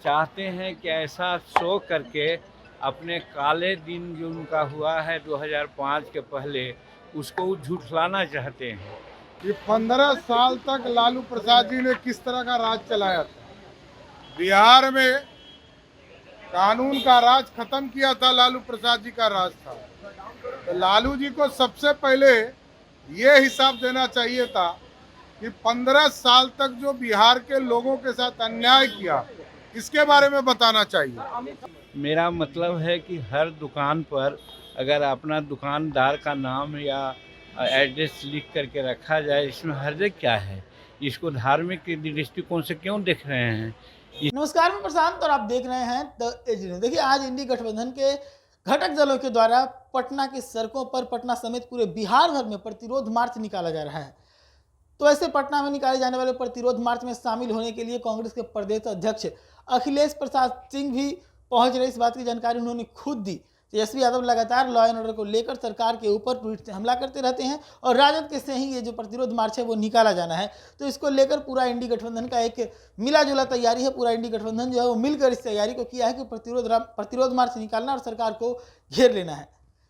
चाहते हैं कि ऐसा शो करके अपने काले दिन जो उनका हुआ है 2005 के पहले, उसको वो झुठलाना चाहते हैं। कि 15 साल तक लालू प्रसाद जी ने किस तरह का राज चलाया था। बिहार में कानून का राज खत्म किया था, लालू प्रसाद जी का राज था। तो लालू जी को सबसे पहले ये हिसाब देना चाहिए था कि 15 साल तक जो बिहार के लोगों के साथ अन्याय किया, इसके बारे में बताना चाहिए। मेरा मतलब है कि हर दुकान पर अगर अपना दुकानदार का नाम या एड्रेस लिख करके रखा जाए, इसमें हर्ज क्या है? इसको धार्मिक दृष्टिकोण से क्यों देख रहे हैं? नमस्कार, मैं प्रशांत और आप देख रहे हैं द एज न्यूज़। देखिए, आज इंडी गठबंधन के घटक दलों के द्वारा पटना की सड़कों पर, पटना समेत पूरे बिहार भर में प्रतिरोध मार्च निकाला जा रहा है। तो ऐसे पटना में निकाले जाने वाले प्रतिरोध मार्च में शामिल होने के लिए कांग्रेस के प्रदेश अध्यक्ष अखिलेश प्रसाद सिंह भी पहुंच रहे। इस बात की जानकारी उन्होंने खुद दी। तेजस्वी यादव लगातार लॉ एंड ऑर्डर को लेकर सरकार के ऊपर ट्वीट से हमला करते रहते हैं और राजद के से ही ये जो प्रतिरोध मार्च है वो निकाला जाना है। तो इसको लेकर पूरा इंडी गठबंधन का एक मिला जुला तैयारी है। पूरा इंडी गठबंधन जो है वो मिलकर इस तैयारी को किया है कि प्रतिरोध मार्च निकालना और सरकार को घेर लेना है।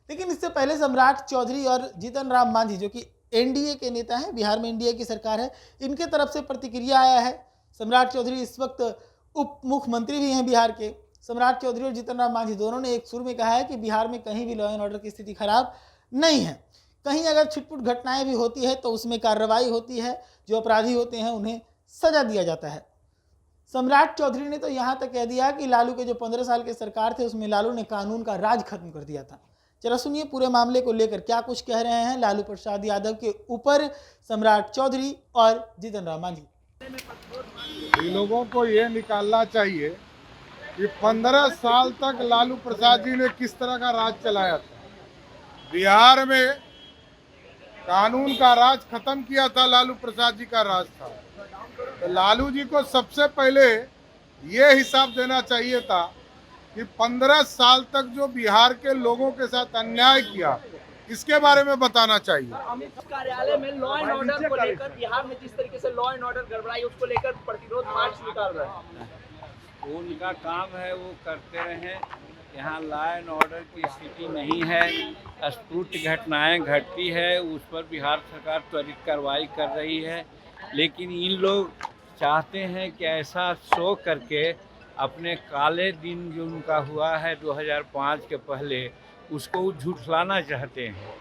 लेकिन इससे पहले सम्राट चौधरी और जीतन राम मांझी, जो कि एनडीए के नेता हैं, बिहार में एनडीए की सरकार है, इनके तरफ से प्रतिक्रिया आया है। सम्राट चौधरी इस वक्त उप मुख्यमंत्री भी हैं बिहार के। सम्राट चौधरी और जीतन राम मांझी दोनों ने एक सुर में कहा है कि बिहार में कहीं भी लॉ एंड ऑर्डर की स्थिति खराब नहीं है। कहीं अगर छिटपुट घटनाएं भी होती है तो उसमें कार्रवाई होती है, जो अपराधी होते हैं उन्हें सजा दिया जाता है। सम्राट चौधरी ने तो यहाँ तक कह दिया कि लालू के जो 15 साल के सरकार थे उसमें लालू ने कानून का राज खत्म कर दिया था। जरा सुनिए पूरे मामले को लेकर क्या कुछ कह रहे हैं लालू प्रसाद यादव के ऊपर सम्राट चौधरी और जीतन राम मांझी। लोगों को ये निकालना चाहिए कि 15 साल तक लालू प्रसाद जी ने किस तरह का राज चलाया था। बिहार में कानून का राज खत्म किया था, लालू प्रसाद जी का राज था। तो लालू जी को सबसे पहले ये हिसाब देना चाहिए था कि 15 साल तक जो बिहार के लोगों के साथ अन्याय किया, इसके बारे में बताना चाहिए। अमित कार्यालय में लॉ एंड ऑर्डर को लेकर बिहार में जिस तरीके से लॉ एंड ऑर्डर गड़बड़ाई, उसको लेकर प्रतिरोध मार्च निकाल रहे हैं। वो उनका काम है, वो करते रहें। यहाँ लॉ एंड ऑर्डर की स्थिति नहीं है। अस्फुट घटनाएं घटती है, उस पर बिहार सरकार त्वरित कार्रवाई कर रही है। लेकिन इन लोग चाहते हैं कि ऐसा शो करके अपने काले दिन जो उनका हुआ है 2005 के पहले, उसको वो झुठलाना चाहते हैं।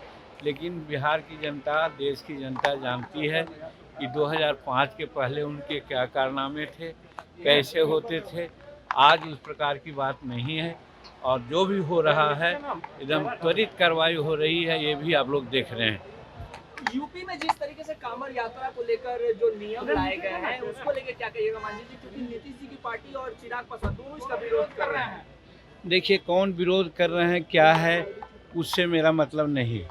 लेकिन बिहार की जनता, देश की जनता जानती है कि 2005 के पहले उनके क्या कारनामे थे, कैसे होते थे। आज उस प्रकार की बात नहीं है और जो भी हो रहा है एकदम त्वरित कार्रवाई हो रही है, ये भी आप लोग देख रहे हैं। यूपी में जिस तरीके से कांवड़ यात्रा को लेकर जो नियम लाए गए हैं, उसको लेकर क्या कहिएगा मांझी जी? क्योंकि नीतीश जी की पार्टी और चिराग पासवान दोनों इसका विरोध कर रहे हैं। देखिए, कौन विरोध कर रहे हैं क्या है, उससे मेरा मतलब नहीं।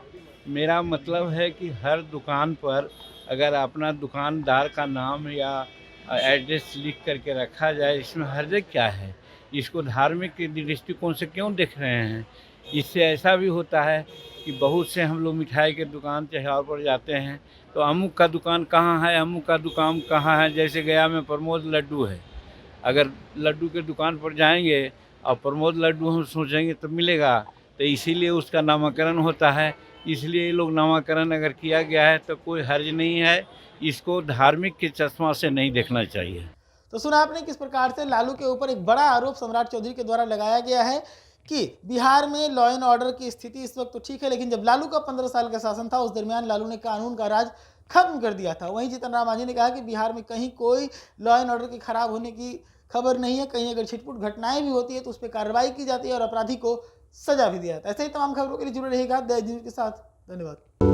मेरा मतलब है कि हर दुकान पर अगर अपना दुकानदार का नाम या एड्रेस लिख करके रखा जाए, इसमें हर्ज क्या है? इसको धार्मिक दृष्टिकोण से क्यों देख रहे हैं? इससे ऐसा भी होता है कि बहुत से हम लोग मिठाई के दुकान त्योहार पर जाते हैं तो अमुक का दुकान कहाँ है, अमुक का दुकान कहाँ है। जैसे गया में प्रमोद लड्डू है, अगर लड्डू के दुकान पर जाएंगे और प्रमोद लड्डू हम सोचेंगे तो मिलेगा, तो इसीलिए उसका नामकरण होता है। इसलिए ये लोग नामकरण अगर किया गया है तो कोई हर्ज नहीं है। इसको धार्मिक के चश्मा से नहीं देखना चाहिए। तो सुना आपने किस प्रकार से लालू के ऊपर एक बड़ा आरोप सम्राट चौधरी के द्वारा लगाया गया है कि बिहार में लॉ एंड ऑर्डर की स्थिति इस वक्त तो ठीक है, लेकिन जब लालू का 15 साल का शासन था उस दरमियान लालू ने कानून का राज खत्म कर दिया था। वहीं जीतन राम मांझी ने कहा कि बिहार में कहीं कोई लॉ एंड ऑर्डर के खराब होने की खबर नहीं है। कहीं अगर छिटपुट घटनाएं भी होती है तो उस पर कार्रवाई की जाती है और अपराधी को सजा भी दिया जाता है। ऐसे ही तमाम खबरों के लिए जुड़े रहेगा द न्यूज़ के साथ। धन्यवाद।